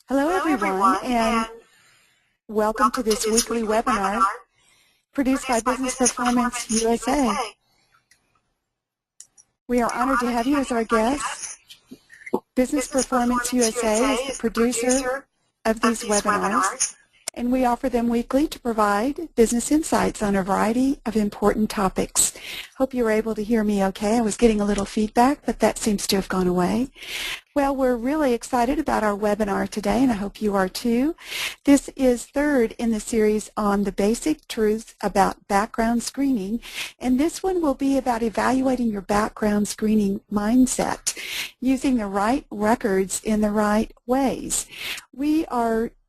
Hello everyone, and welcome to this weekly webinar produced by Business Performance USA. We are honored to have you as our guest. Business Performance USA is the producer of these webinars, and we offer them weekly to provide business insights on a variety of important topics. Hope you were able to hear me okay. I was getting a little feedback, but that seems to have gone away. Well, we're really excited about our webinar today, and I hope you are too. This is third in the series on the basic truths about background screening, and this one will be about evaluating your background screening mindset, using the right records in the right ways.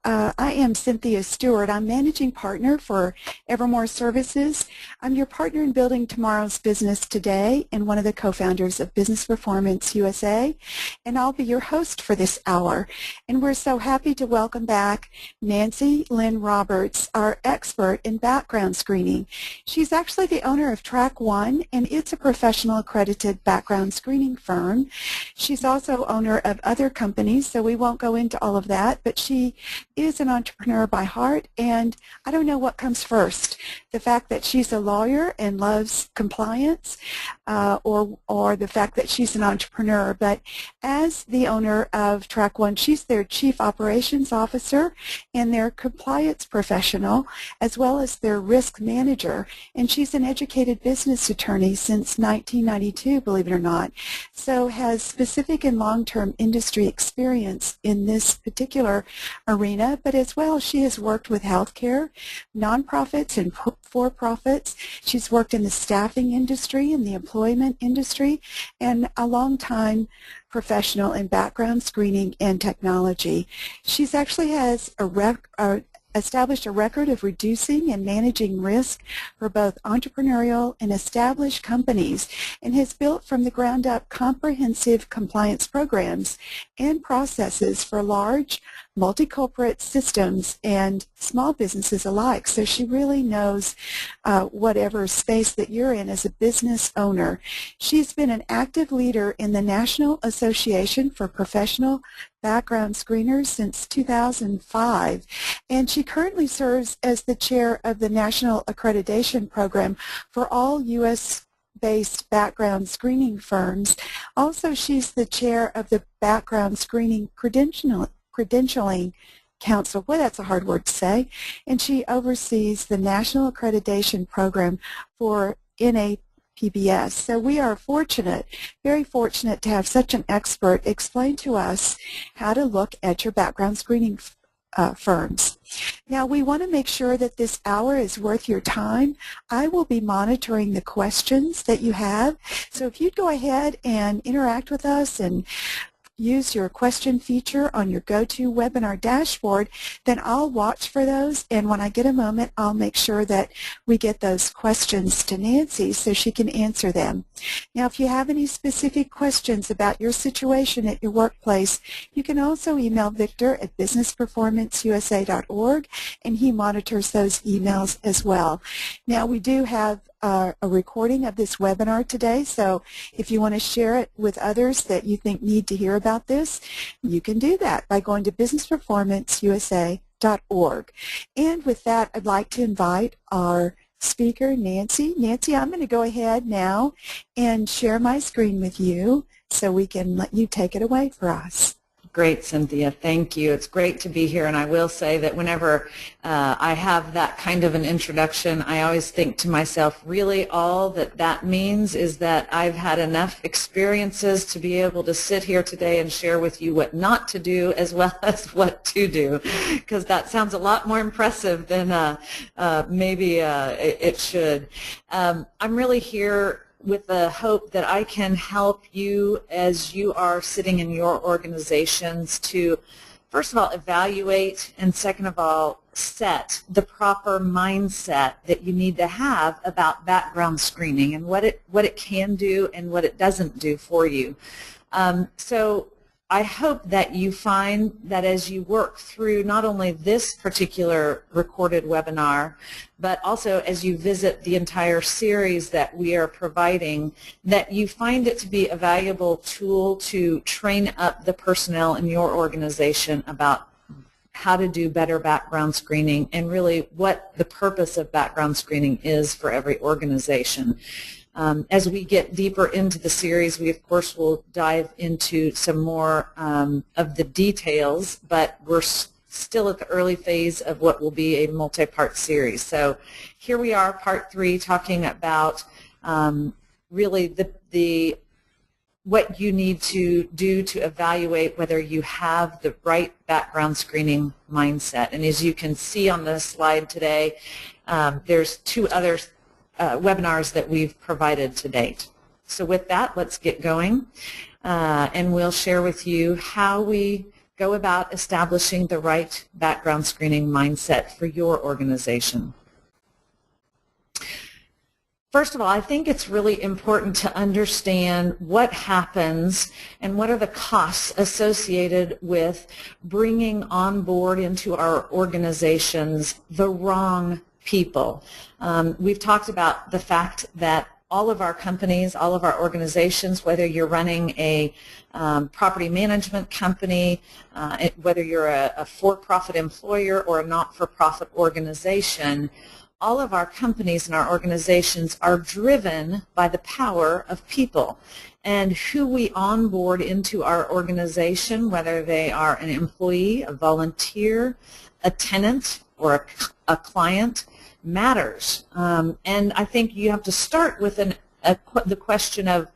I am Cynthia Stewart. I'm Managing Partner for Evermore Services. I'm your partner in building tomorrow's business today and one of the co-founders of Business Performance USA, and I'll be your host for this hour. And we're so happy to welcome back Nancy Lynn Roberts, our expert in background screening. She's actually the owner of Track One, and it's a professional accredited background screening firm. She's also owner of other companies, so we won't go into all of that, but she is an entrepreneur by heart, and I don't know what comes first, the fact that she's a lawyer and loves compliance or the fact that she's an entrepreneur. But as the owner of Track One, she's their Chief Operations Officer and their compliance professional, as well as their risk manager, and she's an educated business attorney since 1992, believe it or not, so has specific and long-term industry experience in this particular arena. But as well, she has worked with healthcare, nonprofits, and for-profits. She's worked in the staffing industry and the employment industry, and a long time professional in background screening and technology. She's actually has established a record of reducing and managing risk for both entrepreneurial and established companies, and has built from the ground up comprehensive compliance programs and processes for large multi-corporate systems and small businesses alike. So she really knows whatever space that you're in as a business owner. She's been an active leader in the National Association for Professional Background Screeners since 2005, and she currently serves as the chair of the National Accreditation Program for all U.S.-based background screening firms. Also, she's the chair of the Background Screening Credentialing Council. Boy, that's a hard word to say. And she oversees the National Accreditation Program for NAPBS. So we are fortunate, very fortunate, to have such an expert explain to us how to look at your background screening firms. Now, we want to make sure that this hour is worth your time. I will be monitoring the questions that you have. So if you'd go ahead and interact with us and use your question feature on your GoToWebinar dashboard, then I'll watch for those, and when I get a moment, I'll make sure that we get those questions to Nancy so she can answer them. Now, if you have any specific questions about your situation at your workplace, you can also email Victor at businessperformanceusa.org, and he monitors those emails as well. Now, we do have a recording of this webinar today, so if you want to share it with others that you think need to hear about this, you can do that by going to businessperformanceusa.org. And with that, I'd like to invite our speaker, Nancy. Nancy, I'm going to go ahead now and share my screen with you so we can let you take it away for us. Great, Cynthia. Thank you. It's great to be here, and I will say that whenever I have that kind of an introduction, I always think to myself, really all that means is that I've had enough experiences to be able to sit here today and share with you what not to do as well as what to do, because that sounds a lot more impressive than maybe it should. I'm really here with the hope that I can help you as you are sitting in your organizations to, first of all, evaluate, and second of all, set the proper mindset that you need to have about background screening and what it can do and what it doesn't do for you. So I hope that you find that as you work through not only this particular recorded webinar, but also as you visit the entire series that we are providing, that you find it to be a valuable tool to train up the personnel in your organization about how to do better background screening and really what the purpose of background screening is for every organization. As we get deeper into the series, we of course will dive into some more of the details, but we're still at the early phase of what will be a multi-part series. So here we are, part 3, talking about really what you need to do to evaluate whether you have the right background screening mindset. And as you can see on this slide today, there's 2 other webinars that we've provided to date. So with that, let's get going, and we'll share with you how we go about establishing the right background screening mindset for your organization. First of all, I think it's really important to understand what happens and what are the costs associated with bringing on board into our organizations the wrong people. We've talked about the fact that all of our companies, all of our organizations, whether you're running a property management company, whether you're a for-profit employer or a not-for-profit organization, all of our companies and our organizations are driven by the power of people. And who we onboard into our organization, whether they are an employee, a volunteer, a tenant, or a client, matters. And I think you have to start with the question of,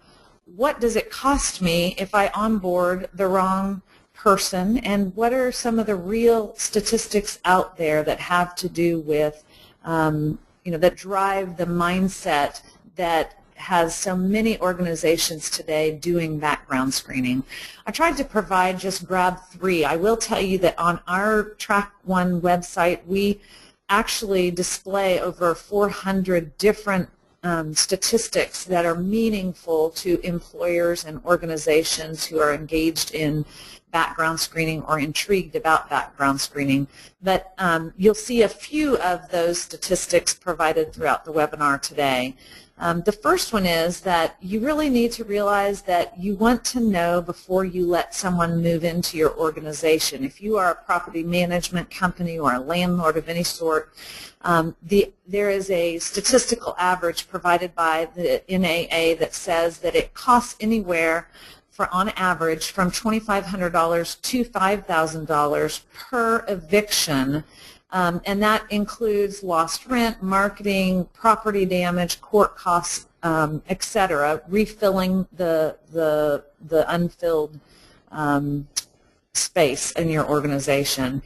what does it cost me if I onboard the wrong person, and what are some of the real statistics out there that have to do with that drive the mindset that has so many organizations today doing background screening. I tried to grab 3. I will tell you that on our Track 1 website, we actually display over 400 different statistics that are meaningful to employers and organizations who are engaged in background screening or intrigued about background screening. But you'll see a few of those statistics provided throughout the webinar today. The first one is that you really need to realize that you want to know before you let someone move into your organization. If you are a property management company or a landlord of any sort, there is a statistical average provided by the NAA that says that it costs anywhere on average from $2,500 to $5,000 per eviction, and that includes lost rent, marketing, property damage, court costs, etc., refilling the unfilled space in your organization.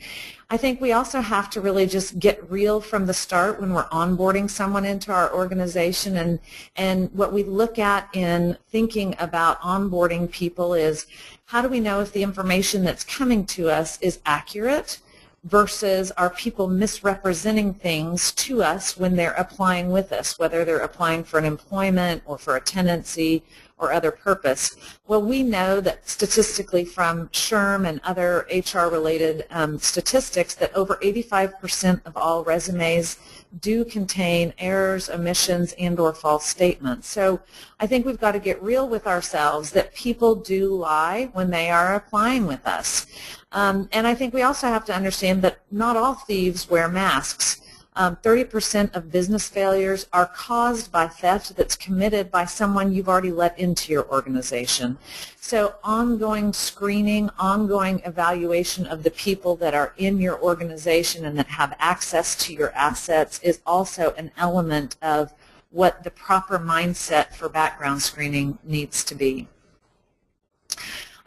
I think we also have to really just get real from the start when we're onboarding someone into our organization, and what we look at in thinking about onboarding people is, how do we know if the information that's coming to us is accurate versus are people misrepresenting things to us when they're applying with us, whether they're applying for an employment or for a tenancy or other purpose. Well, we know that statistically from SHRM and other HR-related statistics that over 85% of all resumes do contain errors, omissions, and or false statements. So I think we've got to get real with ourselves that people do lie when they are applying with us. And I think we also have to understand that not all thieves wear masks. 30% of business failures are caused by theft that's committed by someone you've already let into your organization. So ongoing screening, ongoing evaluation of the people that are in your organization and that have access to your assets is also an element of what the proper mindset for background screening needs to be.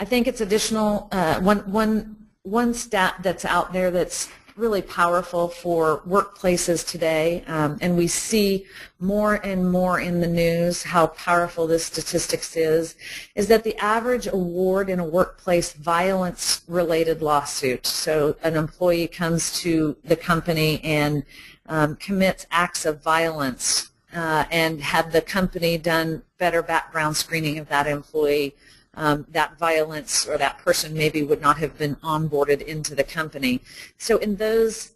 I think it's additional, one stat that's out there that's really powerful for workplaces today, and we see more and more in the news how powerful this statistics is that the average award in a workplace violence-related lawsuit, so an employee comes to the company and commits acts of violence, and had the company done better background screening of that employee, that violence or that person maybe would not have been onboarded into the company. So in those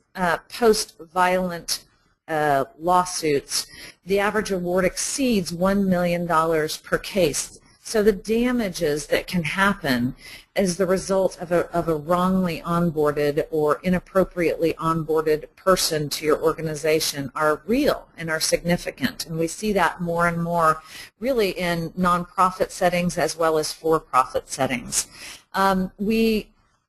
post-violent lawsuits, the average award exceeds $1 million per case. So the damages that can happen as the result of a wrongly onboarded or inappropriately onboarded person to your organization are real and are significant. And we see that more and more really in nonprofit settings as well as for-profit settings.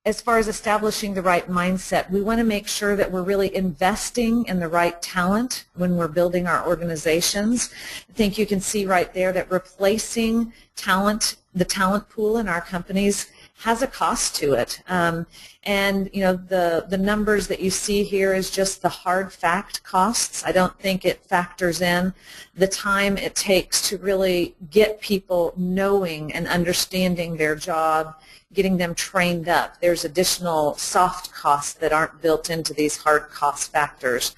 As far as establishing the right mindset, we want to make sure that we're really investing in the right talent when we're building our organizations. I think you can see right there that replacing talent, the talent pool in our companies, has a cost to it. And you know, the numbers that you see here is just the hard fact costs. I don't think it factors in the time it takes to really get people knowing and understanding their job, getting them trained up. There's additional soft costs that aren't built into these hard cost factors.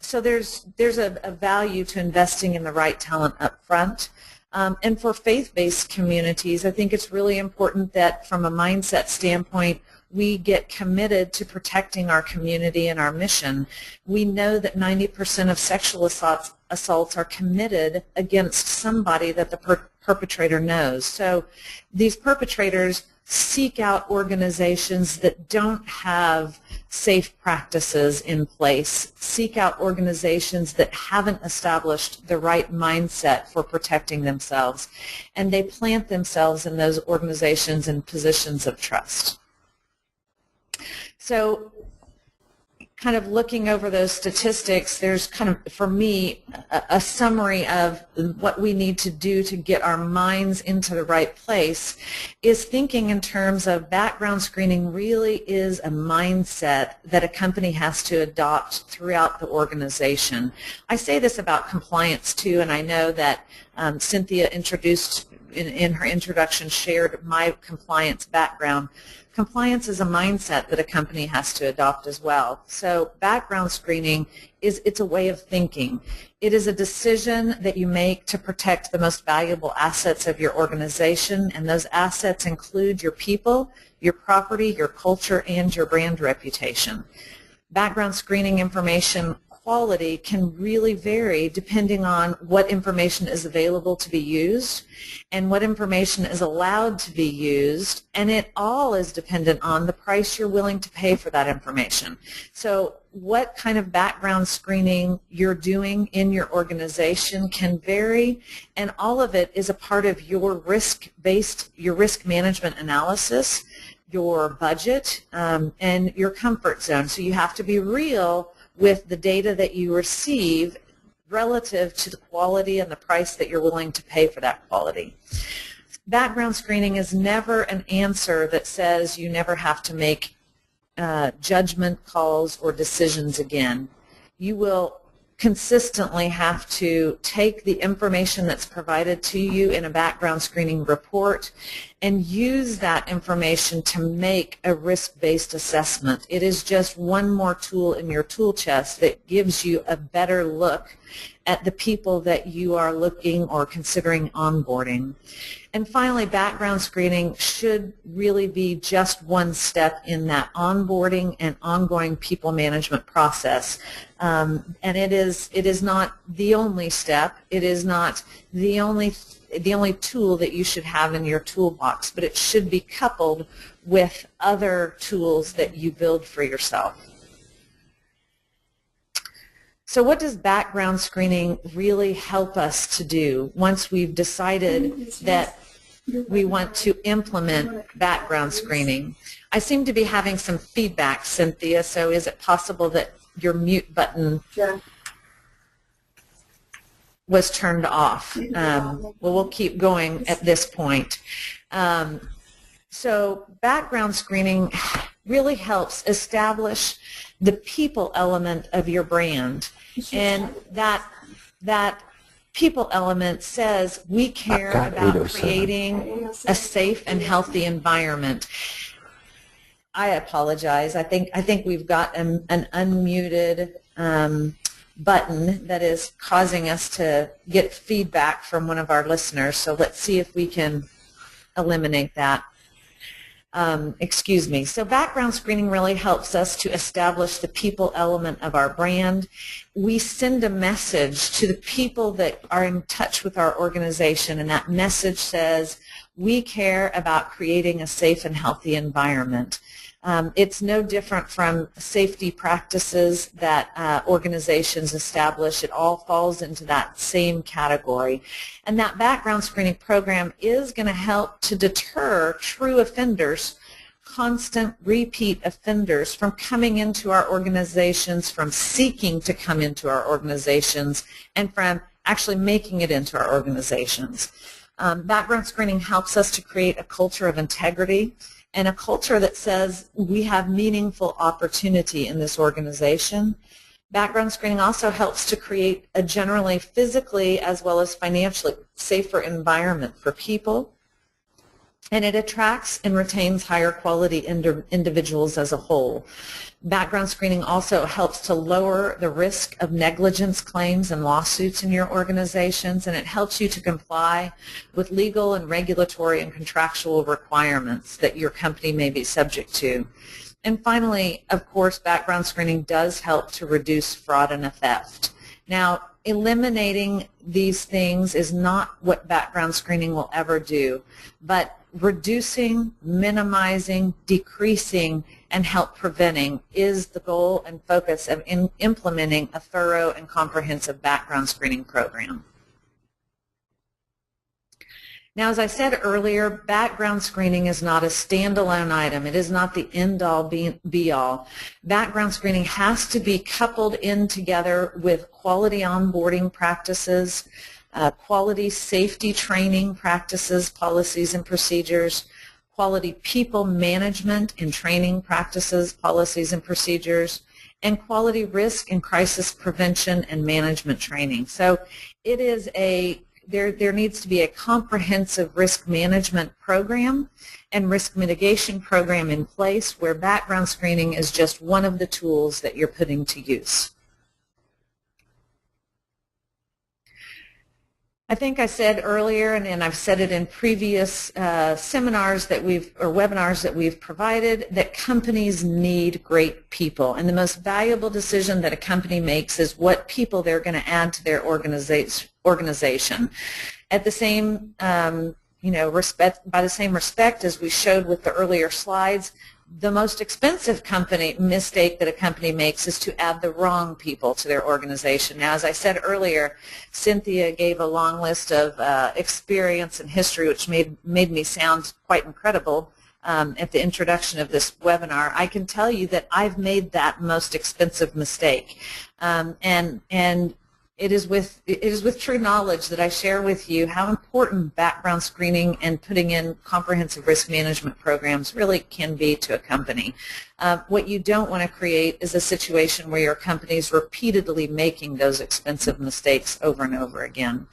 So there's a value to investing in the right talent up front. And for faith-based communities, I think it's really important that from a mindset standpoint, we get committed to protecting our community and our mission. We know that 90% of sexual assaults are committed against somebody that the perpetrator knows. So these perpetrators seek out organizations that don't have safe practices in place, seek out organizations that haven't established the right mindset for protecting themselves, and they plant themselves in those organizations in positions of trust. So kind of looking over those statistics, there's kind of, for me, a summary of what we need to do to get our minds into the right place is thinking in terms of background screening really is a mindset that a company has to adopt throughout the organization. I say this about compliance too, and I know that Cynthia introduced in her introduction shared my compliance background. Compliance is a mindset that a company has to adopt as well. So background screening it's a way of thinking. It is a decision that you make to protect the most valuable assets of your organization, and those assets include your people, your property, your culture, and your brand reputation. Background screening information quality can really vary depending on what information is available to be used and what information is allowed to be used, and it all is dependent on the price you're willing to pay for that information. So what kind of background screening you're doing in your organization can vary, and all of it is a part of your risk management analysis, your budget, and your comfort zone. So you have to be real with the data that you receive relative to the quality and the price that you're willing to pay for that quality. Background screening is never an answer that says you never have to make judgment calls or decisions again. You will consistently have to take the information that's provided to you in a background screening report and use that information to make a risk-based assessment. It is just one more tool in your tool chest that gives you a better look at the people that you are looking or considering onboarding. And finally, background screening should really be just one step in that onboarding and ongoing people management process. And it is not the only step. It is not the only tool that you should have in your toolbox, but it should be coupled with other tools that you build for yourself. So what does background screening really help us to do once we've decided that we want to implement background screening? I seem to be having some feedback, Cynthia, so is it possible that your mute button was turned off? Well, we'll keep going at this point. So background screening really helps establish the people element of your brand, and that people element says we care about creating a safe and healthy environment. I apologize. I think we've got an unmuted button that is causing us to get feedback from one of our listeners. So let's see if we can eliminate that. So background screening really helps us to establish the people element of our brand. We send a message to the people that are in touch with our organization, and that message says, we care about creating a safe and healthy environment. It's no different from safety practices that organizations establish. It all falls into that same category. And that background screening program is going to help to deter true offenders, constant repeat offenders, from coming into our organizations, from seeking to come into our organizations, and from actually making it into our organizations. Background screening helps us to create a culture of integrity and a culture that says we have meaningful opportunity in this organization. Background screening also helps to create a generally physically as well as financially safer environment for people, and it attracts and retains higher quality individuals as a whole. Background screening also helps to lower the risk of negligence claims and lawsuits in your organizations, and it helps you to comply with legal and regulatory and contractual requirements that your company may be subject to. And finally, of course, background screening does help to reduce fraud and theft. Now, eliminating these things is not what background screening will ever do, but reducing, minimizing, decreasing, and help preventing is the goal and focus of implementing a thorough and comprehensive background screening program. Now, as I said earlier, background screening is not a standalone item. It is not the end-all, be-all. Background screening has to be coupled in together with quality onboarding practices, quality safety training practices, policies and procedures, quality people management and training practices, policies and procedures, and quality risk and crisis prevention and management training. So it is there needs to be a comprehensive risk management program and risk mitigation program in place, where background screening is just one of the tools that you're putting to use. I think I said earlier, and I've said it in previous seminars that webinars that we've provided, that companies need great people. And the most valuable decision that a company makes is what people they're going to add to their organization. At the same, by the same respect as we showed with the earlier slides, the most expensive mistake that a company makes is to add the wrong people to their organization. Now, as I said earlier, Cynthia gave a long list of experience and history, which made me sound quite incredible at the introduction of this webinar. I can tell you that I've made that most expensive mistake, and it is with true knowledge that I share with you how important background screening and putting in comprehensive risk management programs really can be to a company. What you don't want to create is a situation where your company is repeatedly making those expensive mistakes over and over again.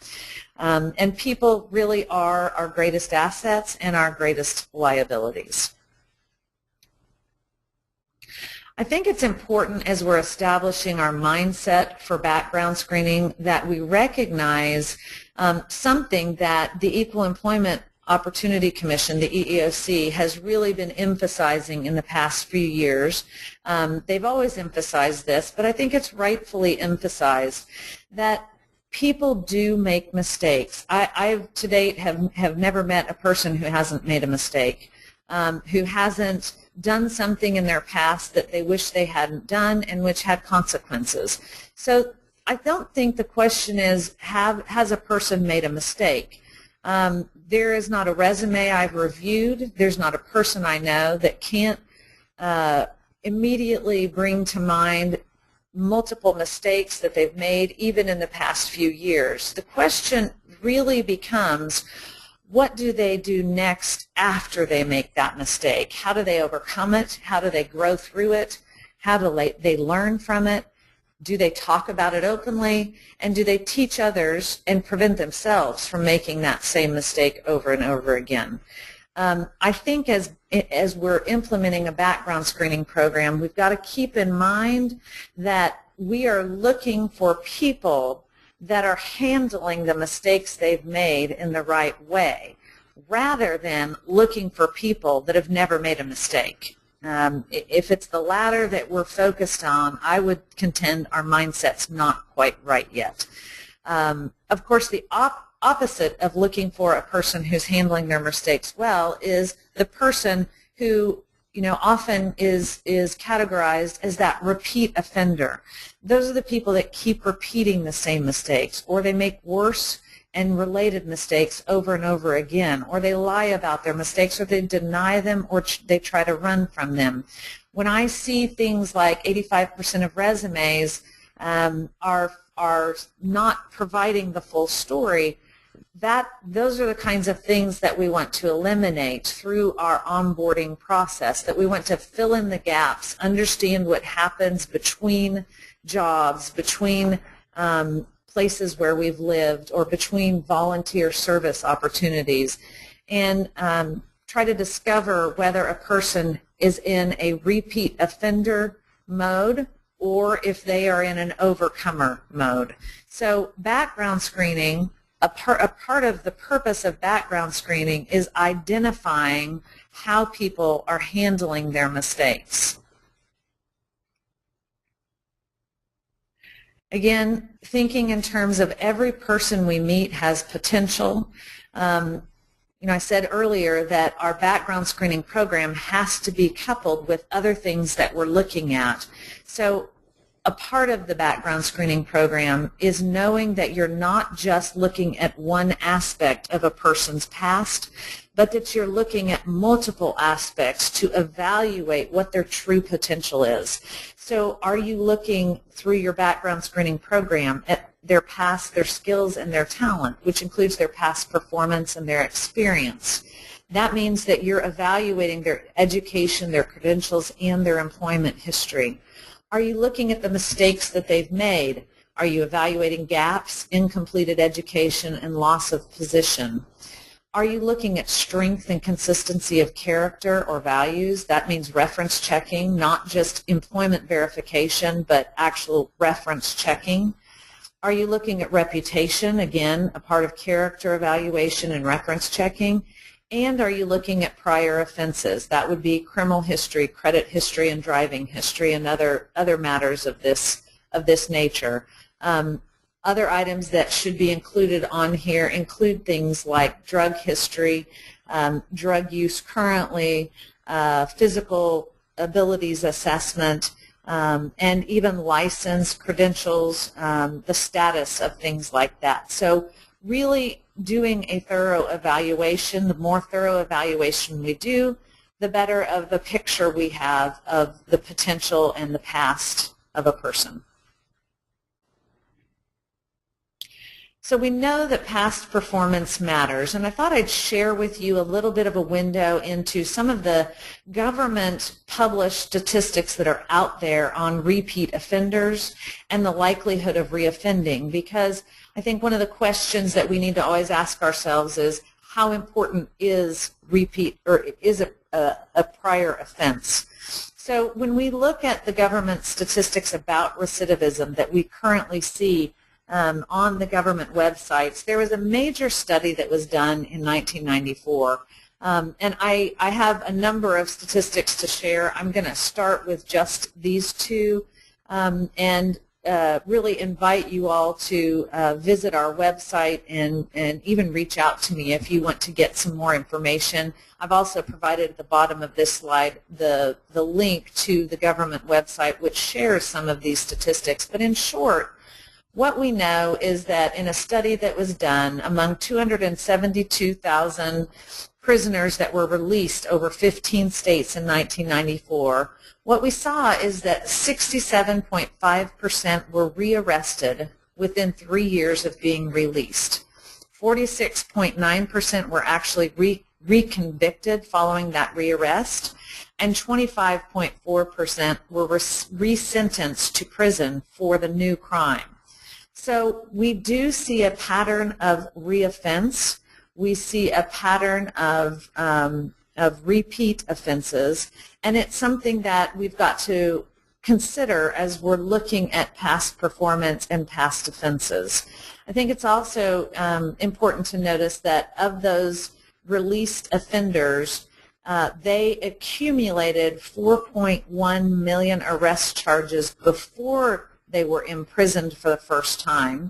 And people really are our greatest assets and our greatest liabilities. I think it's important, as we're establishing our mindset for background screening, that we recognize something that the Equal Employment Opportunity Commission, the EEOC, has really been emphasizing in the past few years. They've always emphasized this, but I think it's rightfully emphasized that people do make mistakes. I to date have never met a person who hasn't made a mistake, who hasn't done something in their past that they wish they hadn't done and which had consequences. So I don't think the question is, has a person made a mistake? There is not a resume I've reviewed, there's not a person I know that can't immediately bring to mind multiple mistakes that they've made even in the past few years. The question really becomes, what do they do next after they make that mistake? How do they overcome it? How do they grow through it? How do they learn from it? Do they talk about it openly? And do they teach others and prevent themselves from making that same mistake over and over again? I think as we're implementing a background screening program, we've got to keep in mind that we are looking for people that are handling the mistakes they've made in the right way. rather than looking for people that have never made a mistake. If it's the latter that we're focused on, I would contend our mindset's not quite right yet. Of course, the opposite of looking for a person who's handling their mistakes well is the person who, often is categorized as that repeat offender. Those are the people that keep repeating the same mistakes, or they make worse and related mistakes over and over again, or they lie about their mistakes, or they deny them, or they try to run from them. When I see things like 85% of resumes are not providing the full story, those are the kinds of things that we want to eliminate through our onboarding process, that we want to fill in the gaps, understand what happens between jobs, between places where we've lived, or between volunteer service opportunities, and try to discover whether a person is in a repeat offender mode or if they are in an overcomer mode. So background screening, a part of the purpose of background screening is identifying how people are handling their mistakes. Again, thinking in terms of every person we meet has potential. I said earlier that our background screening program has to be coupled with other things that we're looking at. So a part of the background screening program is knowing that you're not just looking at one aspect of a person's past, but that you're looking at multiple aspects to evaluate what their true potential is. So are you looking through your background screening program at their past, their skills, and their talent, which includes their past performance and their experience? That means that you're evaluating their education, their credentials, and their employment history. Are you looking at the mistakes that they've made? Are you evaluating gaps, incompleted education, and loss of position? Are you looking at strength and consistency of character or values? That means reference checking, not just employment verification, but actual reference checking. Are you looking at reputation? Again, a part of character evaluation and reference checking. And are you looking at prior offenses? That would be criminal history, credit history, and driving history, and other matters of this nature. Other items that should be included on here include things like drug history, drug use currently, physical abilities assessment, and even license, credentials, the status of things like that. So really doing a thorough evaluation. The more thorough evaluation we do, the better of the picture we have of the potential and the past of a person. So we know that past performance matters, and I thought I'd share with you a little bit of a window into some of the government published statistics that are out there on repeat offenders and the likelihood of reoffending, because I think one of the questions that we need to always ask ourselves is, how important is repeat, or is a prior offense? So when we look at the government statistics about recidivism that we currently see on the government websites, there was a major study that was done in 1994. And I have a number of statistics to share. I'm going to start with just these two and really invite you all to visit our website and even reach out to me if you want to get some more information. I've also provided at the bottom of this slide the link to the government website, which shares some of these statistics. But in short, what we know is that in a study that was done among 272,000 prisoners that were released over 15 states in 1994, what we saw is that 67.5% were rearrested within 3 years of being released. 46.9% were actually reconvicted following that rearrest, and 25.4% were resentenced to prison for the new crime. So we do see a pattern of reoffense. We see a pattern of repeat offenses, and it's something that we've got to consider as we're looking at past performance and past offenses. I think it's also important to notice that of those released offenders, they accumulated 4.1 million arrest charges before they were imprisoned for the first time.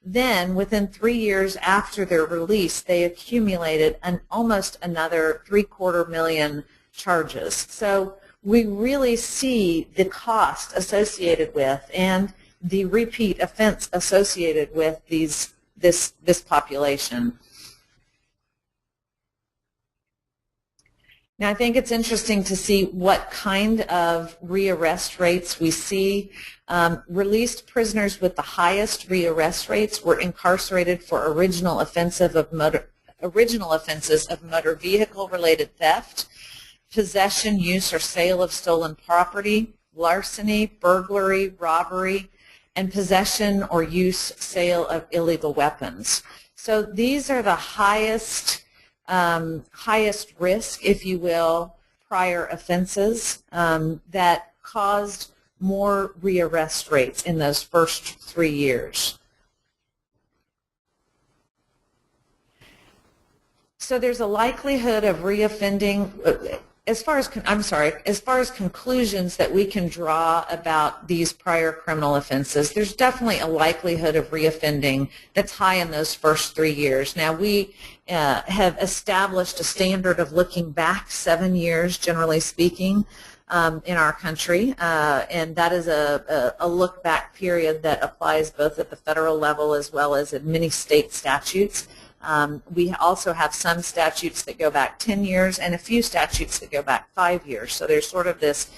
Then, within 3 years after their release, they accumulated almost another 750,000 charges. So we really see the cost associated with and the repeat offense associated with this population. Now, I think it's interesting to see what kind of rearrest rates we see. Released prisoners with the highest rearrest rates were incarcerated for original offenses of motor vehicle-related theft, possession, use, or sale of stolen property, larceny, burglary, robbery, and possession or use, sale of illegal weapons. So these are the highest risk, if you will, prior offenses that caused more rearrest rates in those first 3 years. So there's a likelihood of reoffending. As far as conclusions that we can draw about these prior criminal offenses, there's definitely a likelihood of reoffending that's high in those first 3 years. Now, we have established a standard of looking back 7 years, generally speaking, in our country, and that is a look-back period that applies both at the federal level as well as in many state statutes. We also have some statutes that go back 10 years and a few statutes that go back 5 years. So there's sort of this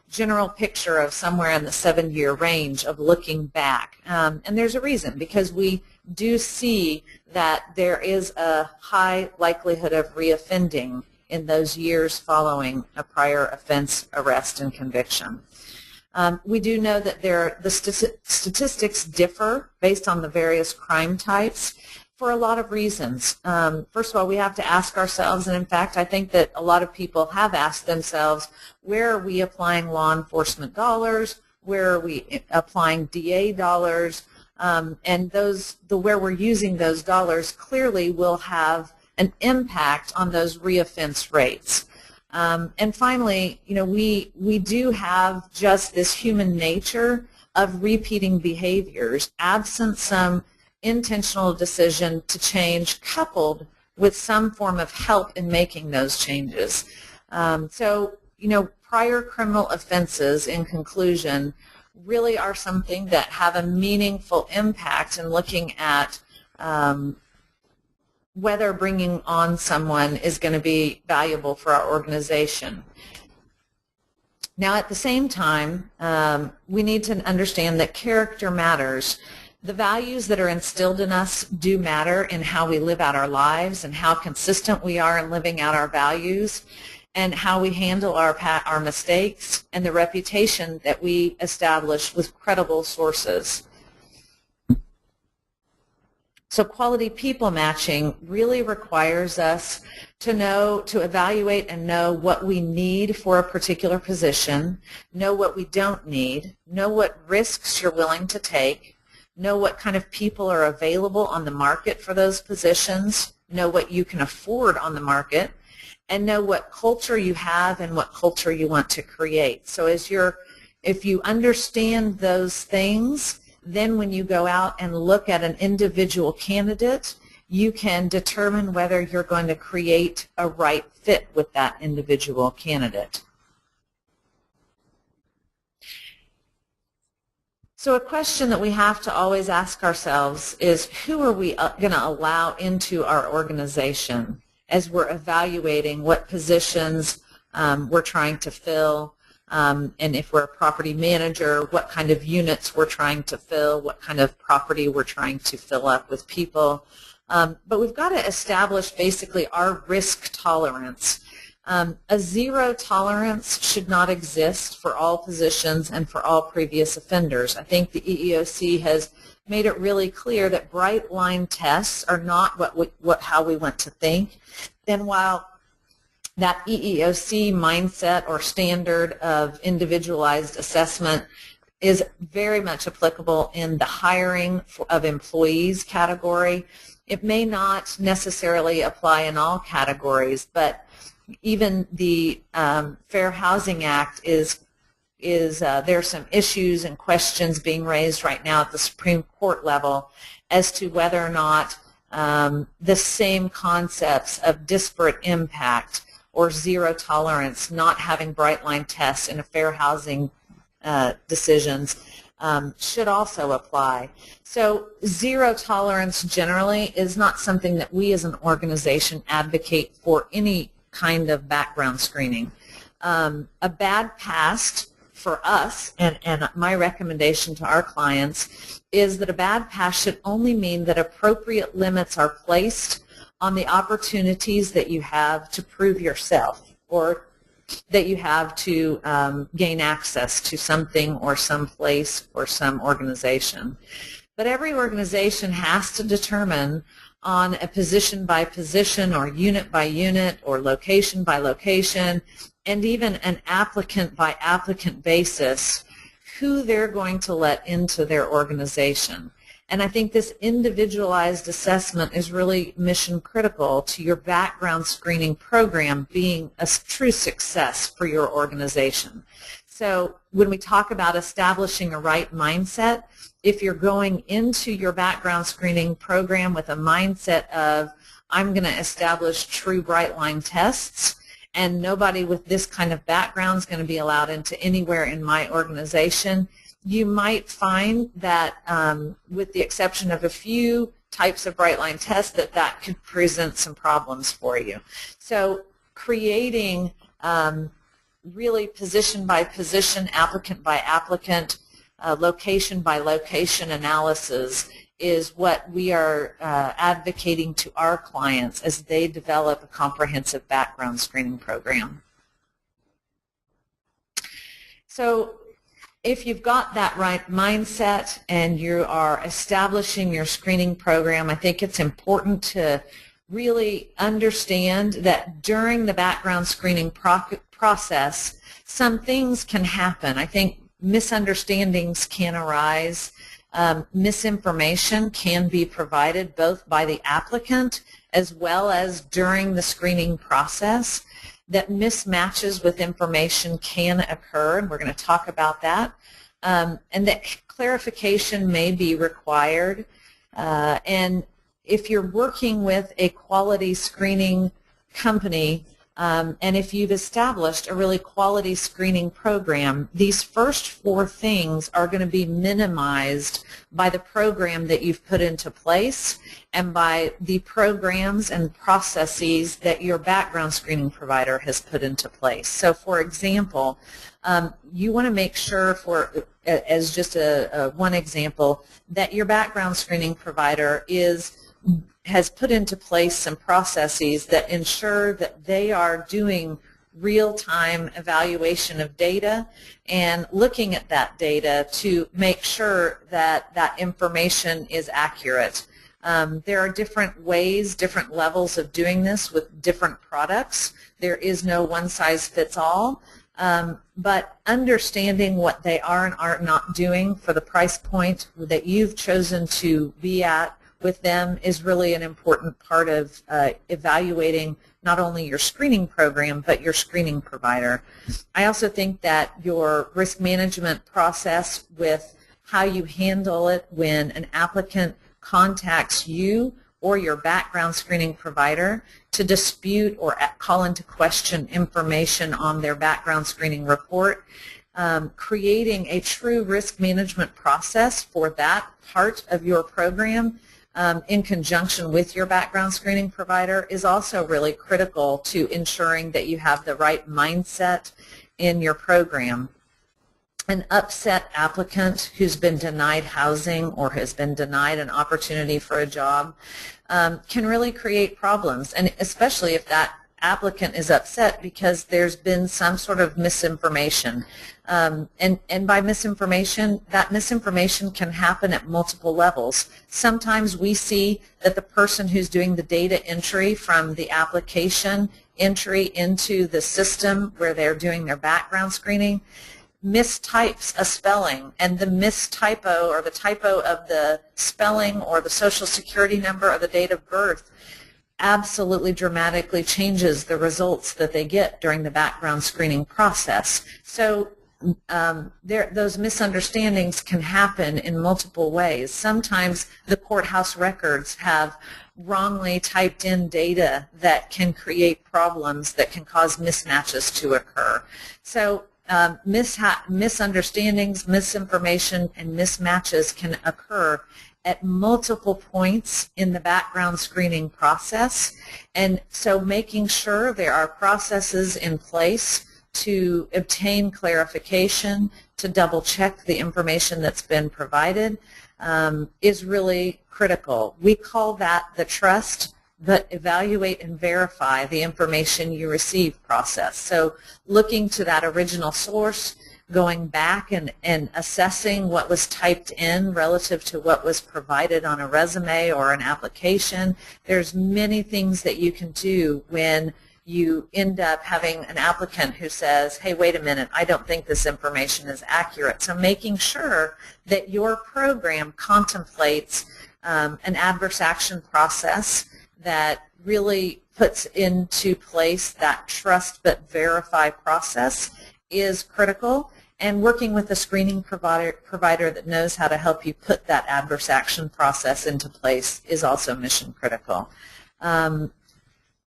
general picture of somewhere in the 7-year range of looking back. And there's a reason, because we do see that there is a high likelihood of reoffending in those years following a prior offense, arrest, and conviction. We do know that the statistics differ based on the various crime types for a lot of reasons. First of all, we have to ask ourselves, and in fact, I think that a lot of people have asked themselves, where are we applying law enforcement dollars? Where are we applying DA dollars? And where we're using those dollars clearly will have an impact on those reoffense rates. And finally, we do have just this human nature of repeating behaviors, absent some intentional decision to change, coupled with some form of help in making those changes. So, prior criminal offenses, in conclusion, really are something that have a meaningful impact in looking at whether bringing on someone is going to be valuable for our organization. Now, at the same time, we need to understand that character matters. The values that are instilled in us do matter in how we live out our lives and how consistent we are in living out our values and how we handle our mistakes and the reputation that we establish with credible sources. So quality people matching really requires us to evaluate and know what we need for a particular position, know what we don't need, know what risks you're willing to take, know what kind of people are available on the market for those positions, know what you can afford on the market, and know what culture you have and what culture you want to create. So if you understand those things, then when you go out and look at an individual candidate, you can determine whether you're going to create a right fit with that individual candidate. So a question that we have to always ask ourselves is, who are we going to allow into our organization as we're evaluating what positions we're trying to fill, and if we're a property manager, what kind of units we're trying to fill, what kind of property we're trying to fill up with people. But we've got to establish basically our risk tolerance. A zero tolerance should not exist for all positions and for all previous offenders. I think the EEOC has made it really clear that bright line tests are not how we want to think. And while that EEOC mindset or standard of individualized assessment is very much applicable in the hiring of employees category, it may not necessarily apply in all categories, but even the Fair Housing Act there's some issues and questions being raised right now at the Supreme Court level as to whether or not the same concepts of disparate impact or zero tolerance, not having bright line tests in a fair housing decisions, should also apply. So zero tolerance generally is not something that we as an organization advocate for any kind of background screening. A bad past for us, and my recommendation to our clients, is that a bad pass should only mean that appropriate limits are placed on the opportunities that you have to prove yourself, or that you have to gain access to something or some place or some organization. But every organization has to determine on a position by position or unit by unit or location by location and even an applicant by applicant basis who they're going to let into their organization. And I think this individualized assessment is really mission critical to your background screening program being a true success for your organization. So when we talk about establishing a right mindset, if you're going into your background screening program with a mindset of, I'm going to establish true bright line tests, and nobody with this kind of background is going to be allowed into anywhere in my organization, you might find that with the exception of a few types of bright line tests, that could present some problems for you. So creating really position by position, applicant by applicant, location by location analysis is what we are advocating to our clients as they develop a comprehensive background screening program. So if you've got that right mindset and you are establishing your screening program, I think it's important to really understand that during the background screening process, some things can happen. I think misunderstandings can arise. Misinformation can be provided both by the applicant as well as during the screening process. That mismatches with information can occur, and we're going to talk about that, and that clarification may be required. And if you're working with a quality screening company, and if you've established a really quality screening program, these first four things are going to be minimized by the program that you've put into place and by the programs and processes that your background screening provider has put into place. So for example, you want to make sure, as just one example, that your background screening provider has put into place some processes that ensure that they are doing real-time evaluation of data and looking at that data to make sure that that information is accurate. There are different ways, different levels of doing this with different products. There is no one-size-fits-all, but understanding what they are and are not doing for the price point that you've chosen to be at with them is really an important part of evaluating not only your screening program but your screening provider. I also think that your risk management process with how you handle it when an applicant contacts you or your background screening provider to dispute or call into question information on their background screening report, creating a true risk management process for that part of your program in conjunction with your background screening provider is also really critical to ensuring that you have the right mindset in your program. An upset applicant who's been denied housing or has been denied an opportunity for a job can really create problems, and especially if that applicant is upset because there's been some sort of misinformation. And by misinformation, that misinformation can happen at multiple levels. Sometimes we see that the person who's doing the data entry from the application entry into the system where they're doing their background screening, mistypes a spelling, and the mistypo or the typo of the spelling or the social security number or the date of birth absolutely dramatically changes the results that they get during the background screening process. So those misunderstandings can happen in multiple ways. Sometimes the courthouse records have wrongly typed in data that can create problems that can cause mismatches to occur. So misunderstandings, misinformation, and mismatches can occur at multiple points in the background screening process. And so making sure there are processes in place to obtain clarification, to double check the information that's been provided is really critical. We call that the trust but evaluate and verify the information you receive process. So looking to that original source, going back and assessing what was typed in relative to what was provided on a resume or an application. There's many things that you can do when you end up having an applicant who says, hey, wait a minute, I don't think this information is accurate. So making sure that your program contemplates an adverse action process that really puts into place that trust but verify process is critical. And working with a screening provider that knows how to help you put that adverse action process into place is also mission critical.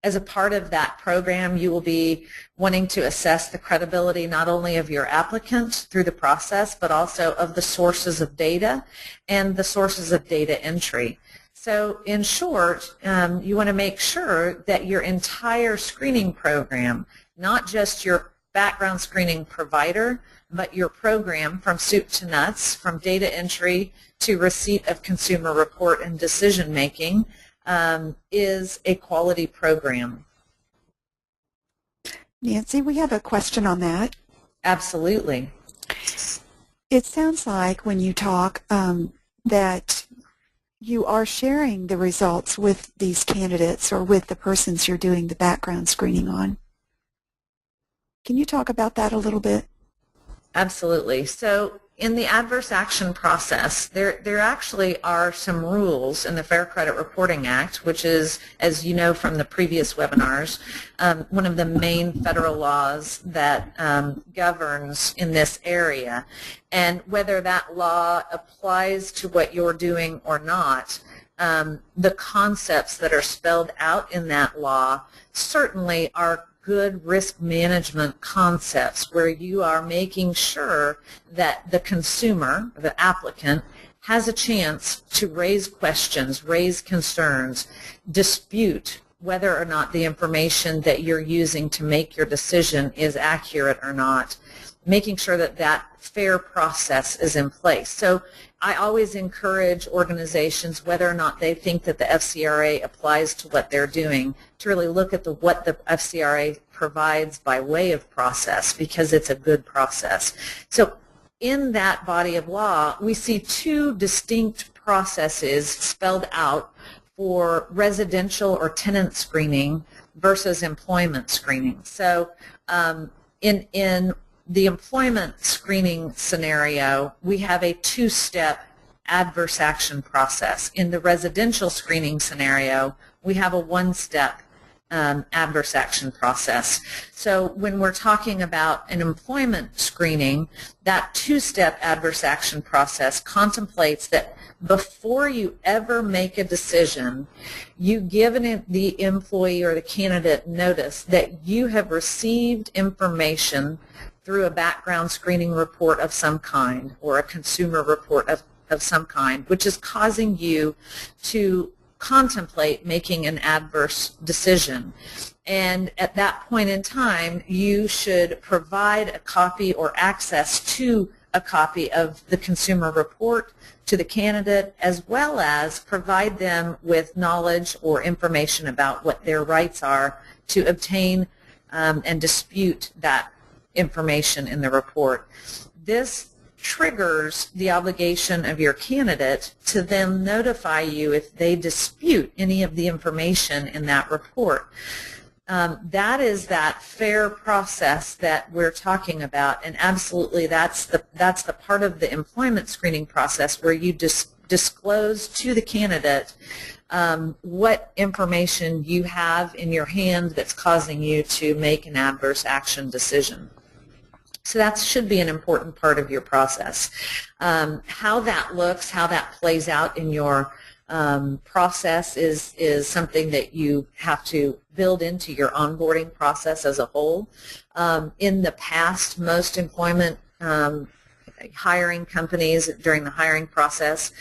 As a part of that program, you will be wanting to assess the credibility not only of your applicant through the process, but also of the sources of data and the sources of data entry. So in short, you want to make sure that your entire screening program, not just your background screening provider, but your program from soup to nuts, from data entry to receipt of consumer report and decision making, is a quality program. Nancy, we have a question on that. Absolutely. It sounds like when you talk that you are sharing the results with these candidates or with the persons you're doing the background screening on. Can you talk about that a little bit? Absolutely. So in the adverse action process, there actually are some rules in the Fair Credit Reporting Act, which is, as you know from the previous webinars, one of the main federal laws that governs in this area. And whether that law applies to what you're doing or not, the concepts that are spelled out in that law certainly are good risk management concepts where you are making sure that the consumer, the applicant, has a chance to raise questions, raise concerns, dispute whether or not the information that you're using to make your decision is accurate or not, making sure that that fair process is in place. So I always encourage organizations, whether or not they think that the FCRA applies to what they're doing, to really look at what the FCRA provides by way of process, because it's a good process. So in that body of law, we see two distinct processes spelled out for residential or tenant screening versus employment screening. So in the employment screening scenario, we have a two-step adverse action process. In the residential screening scenario, we have a one-step adverse action process. So when we're talking about an employment screening, that two-step adverse action process contemplates that before you ever make a decision, you give the employee or the candidate notice that you have received information through a background screening report of some kind or a consumer report of some kind, which is causing you to contemplate making an adverse decision. And at that point in time, you should provide a copy or access to a copy of the consumer report to the candidate, as well as provide them with knowledge or information about what their rights are to obtain and dispute that information in the report. This triggers the obligation of your candidate to then notify you if they dispute any of the information in that report. that is that fair process that we're talking about, and absolutely that's the part of the employment screening process where you disclose to the candidate what information you have in your hand that's causing you to make an adverse action decision. So that should be an important part of your process. How that looks, how that plays out in your process is something that you have to build into your onboarding process as a whole. In the past, most employment hiring companies during the hiring process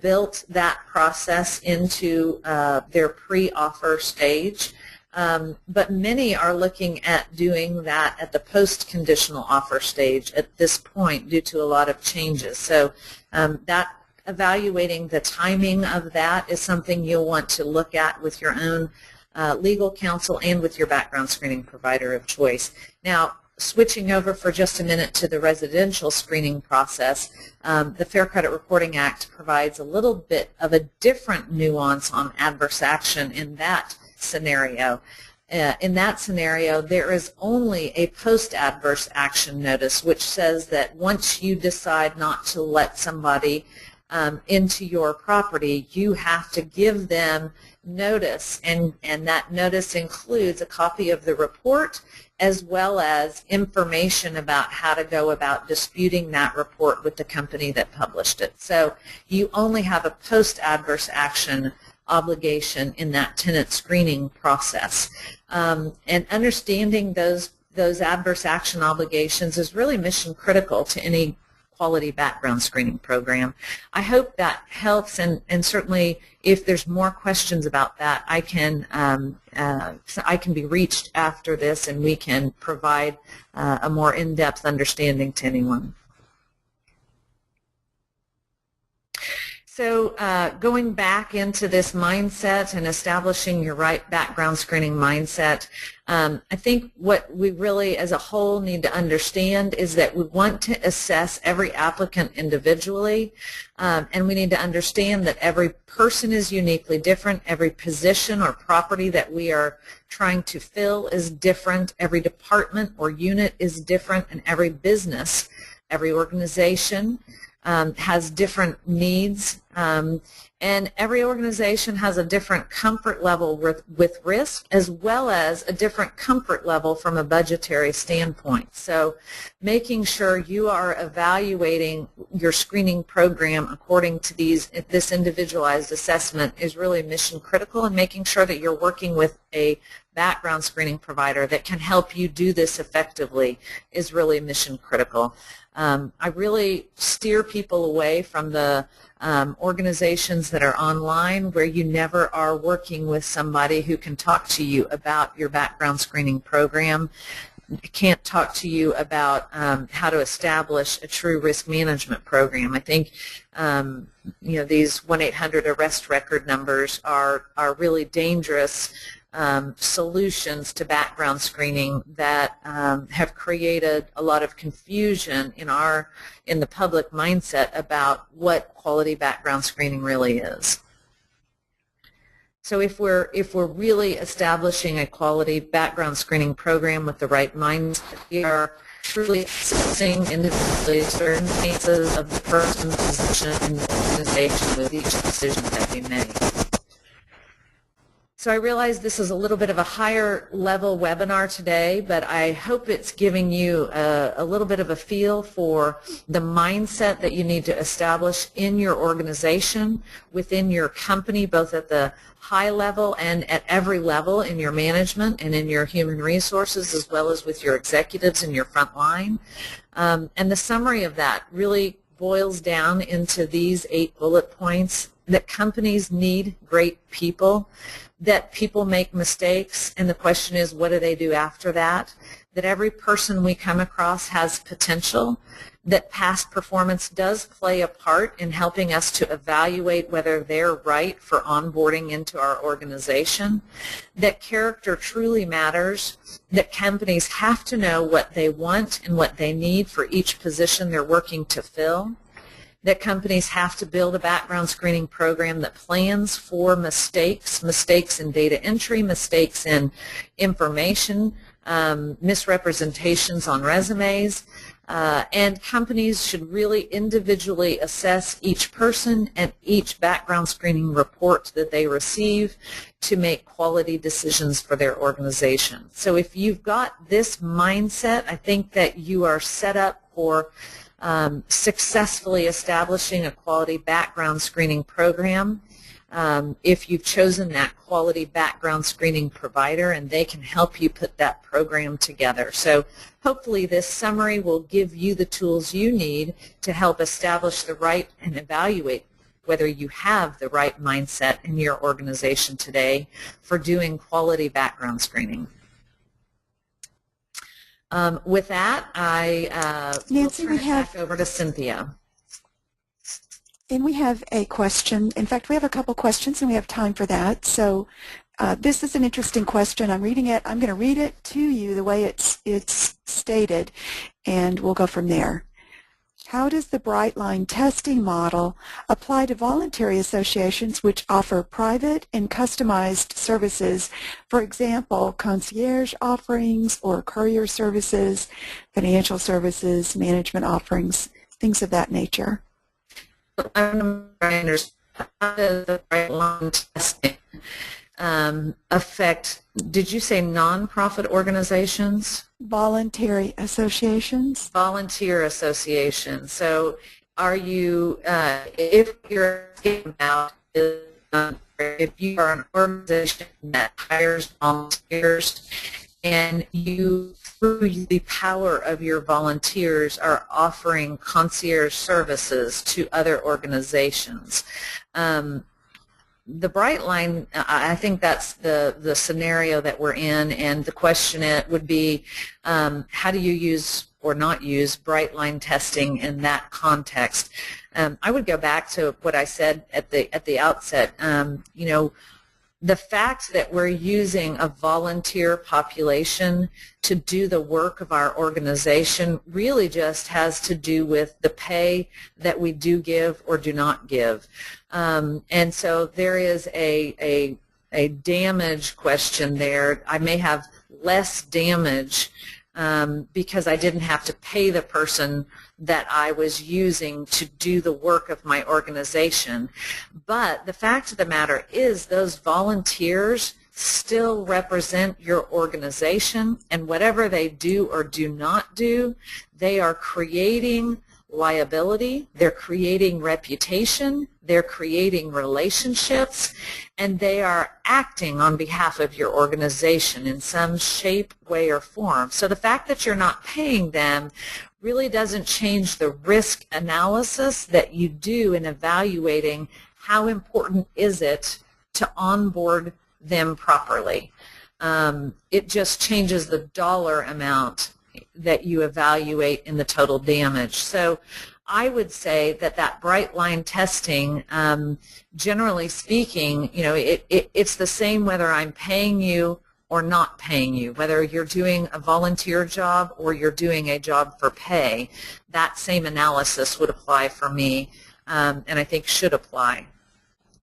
built that process into their pre-offer stage. But many are looking at doing that at the post-conditional offer stage at this point due to a lot of changes. So that evaluating the timing of that is something you'll want to look at with your own legal counsel and with your background screening provider of choice. Now, switching over for just a minute to the residential screening process, the Fair Credit Reporting Act provides a little bit of a different nuance on adverse action in that scenario. In that scenario, there is only a post-adverse action notice, which says that once you decide not to let somebody into your property, you have to give them notice, and that notice includes a copy of the report as well as information about how to go about disputing that report with the company that published it. So you only have a post-adverse action obligation in that tenant screening process. And understanding those adverse action obligations is really mission critical to any quality background screening program. I hope that helps, and certainly if there's more questions about that, I can be reached after this and we can provide a more in-depth understanding to anyone. So going back into this mindset and establishing your right background screening mindset, I think what we really as a whole need to understand is that we want to assess every applicant individually, and we need to understand that every person is uniquely different. Every position or property that we are trying to fill is different. Every department or unit is different, and every business, every organization has different needs, and every organization has a different comfort level with risk, as well as a different comfort level from a budgetary standpoint. So making sure you are evaluating your screening program according to this individualized assessment is really mission critical, and making sure that you're working with a background screening provider that can help you do this effectively is really mission critical. I really steer people away from the organizations that are online where you never are working with somebody who can talk to you about your background screening program, can't talk to you about how to establish a true risk management program. I think these 1-800 arrest record numbers are really dangerous solutions to background screening that have created a lot of confusion in the public mindset about what quality background screening really is. So if we're really establishing a quality background screening program with the right mindset, we are truly assessing individually certain cases of the person's position in the organization with each decision that they make. So I realize this is a little bit of a higher level webinar today, but I hope it's giving you a little bit of a feel for the mindset that you need to establish in your organization, within your company, both at the high level and at every level in your management and in your human resources, as well as with your executives and your front line. And the summary of that really boils down into these 8 bullet points: that companies need great people, that people make mistakes, and the question is, what do they do after that? That every person we come across has potential, that past performance does play a part in helping us to evaluate whether they're right for onboarding into our organization, that character truly matters, that companies have to know what they want and what they need for each position they're working to fill, that companies have to build a background screening program that plans for mistakes in data entry, mistakes in information, misrepresentations on resumes, and companies should really individually assess each person and each background screening report that they receive to make quality decisions for their organization. So if you've got this mindset, I think that you are set up for successfully establishing a quality background screening program. If you've chosen that quality background screening provider, and they can help you put that program together. So hopefully this summary will give you the tools you need to help establish the right and evaluate whether you have the right mindset in your organization today for doing quality background screening. With that, I will turn it back over to Cynthia. And we have a question. In fact, we have a couple questions, and we have time for that. So this is an interesting question. I'm reading it. I'm going to read it to you the way it's stated, and we'll go from there. How does the Bright Line testing model apply to voluntary associations which offer private and customized services, for example, concierge offerings or courier services, financial services, management offerings, things of that nature? I understand how does the Bright Line testing affect, did you say nonprofit organizations? Voluntary associations. Volunteer associations. So are you, if you're asking about, if you are an organization that hires volunteers and you, through the power of your volunteers, are offering concierge services to other organizations. The Bright Line, I think that's the scenario that we're in, and the question would be, how do you use or not use Bright Line testing in that context? I would go back to what I said at the outset. You know, the fact that we're using a volunteer population to do the work of our organization really just has to do with the pay that we do give or do not give. And so there is a damage question there. I may have less damage because I didn't have to pay the person that I was using to do the work of my organization. But the fact of the matter is those volunteers still represent your organization, and whatever they do or do not do, they are creating liability, they're creating reputation, they're creating relationships, and they are acting on behalf of your organization in some shape, way, or form. So the fact that you're not paying them really doesn't change the risk analysis that you do in evaluating how important is it to onboard them properly. It just changes the dollar amount that you evaluate in the total damage. So I would say that Bright Line testing, generally speaking, you know, it's the same whether I'm paying you or not paying you, whether you're doing a volunteer job or you're doing a job for pay. That same analysis would apply for me, and I think should apply.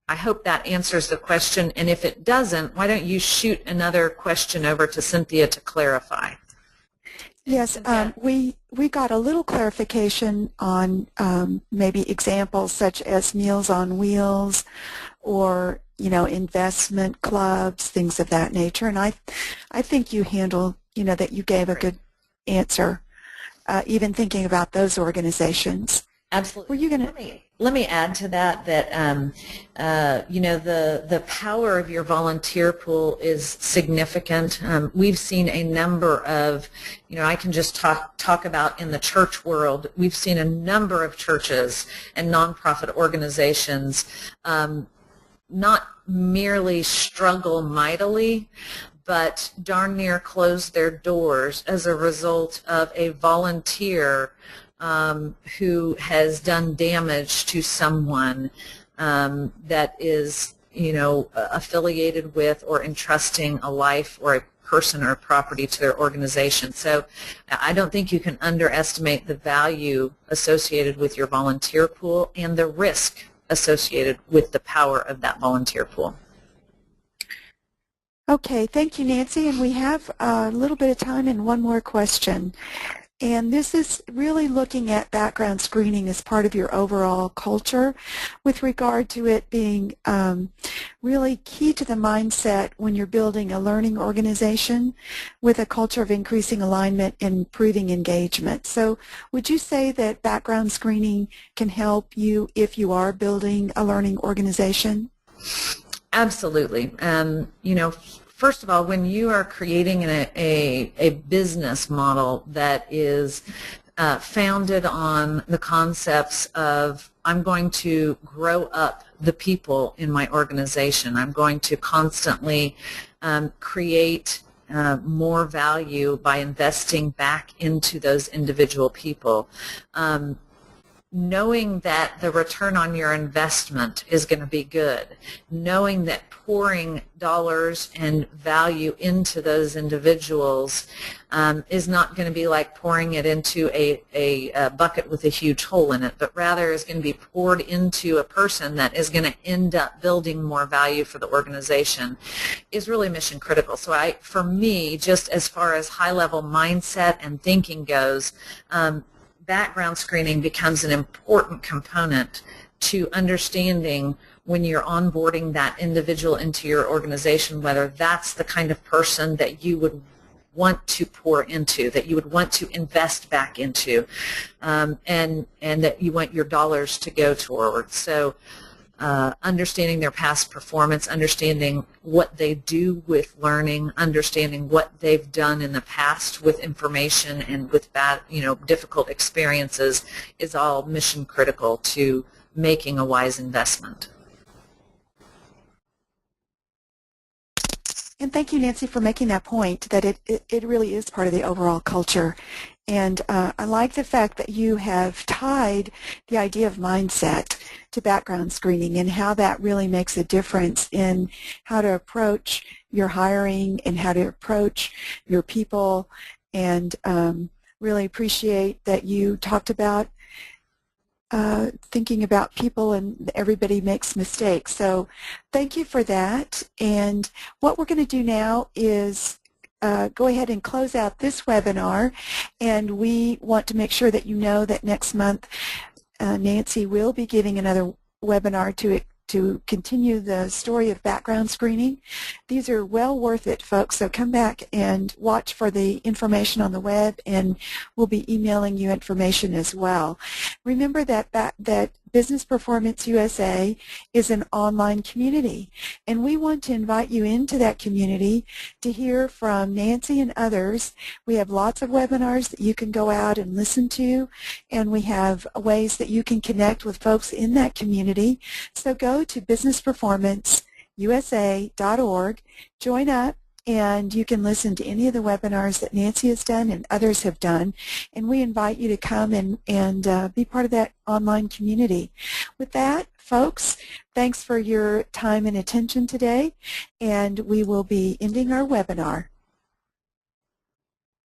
I hope that answers the question, and if it doesn't, why don't you shoot another question over to Cynthia to clarify? Yes, we got a little clarification on maybe examples such as Meals on Wheels or, you know, investment clubs, things of that nature. And I think you handled, you know, that you gave a good answer, even thinking about those organizations. Absolutely. Were you going to? Let me add to that you know, the power of your volunteer pool is significant. We've seen a number of, you know, I can just talk about in the church world, we've seen a number of churches and nonprofit organizations not merely struggle mightily, but darn near close their doors as a result of a volunteer who has done damage to someone that is affiliated with or entrusting a life or a person or property to their organization. So I don't think you can underestimate the value associated with your volunteer pool and the risk associated with the power of that volunteer pool. Okay, thank you, Nancy. And we have a little bit of time and one more question. And this is really looking at background screening as part of your overall culture with regard to it being really key to the mindset when you're building a learning organization with a culture of increasing alignment and improving engagement. So would you say that background screening can help you if you are building a learning organization? Absolutely. First of all, when you are creating a business model that is founded on the concepts of I'm going to grow up the people in my organization, I'm going to constantly create more value by investing back into those individual people, knowing that the return on your investment is going to be good, knowing that pouring dollars and value into those individuals is not going to be like pouring it into a bucket with a huge hole in it, but rather is going to be poured into a person that is going to end up building more value for the organization, is really mission critical. So for me, just as far as high-level mindset and thinking goes, background screening becomes an important component to understanding when you're onboarding that individual into your organization, whether that's the kind of person that you would want to pour into, that you would want to invest back into, and that you want your dollars to go toward. So understanding their past performance, understanding what they do with learning, understanding what they've done in the past with information and with bad, difficult experiences is all mission critical to making a wise investment. And thank you, Nancy, for making that point, that it really is part of the overall culture. And I like the fact that you have tied the idea of mindset to background screening and how that really makes a difference in how to approach your hiring and how to approach your people. And really appreciate that you talked about thinking about people, and everybody makes mistakes. So thank you for that. And what we're going to do now is go ahead and close out this webinar, and we want to make sure that you know that next month Nancy will be giving another webinar to continue the story of background screening. These are well worth it, folks, so come back and watch for the information on the web, and we'll be emailing you information as well. Remember that Business Performance USA is an online community, and we want to invite you into that community to hear from Nancy and others. We have lots of webinars that you can go out and listen to, and we have ways that you can connect with folks in that community. So go to businessperformanceusa.org, join up, and you can listen to any of the webinars that Nancy has done and others have done, and we invite you to come and be part of that online community. With that, folks, thanks for your time and attention today, and we will be ending our webinar.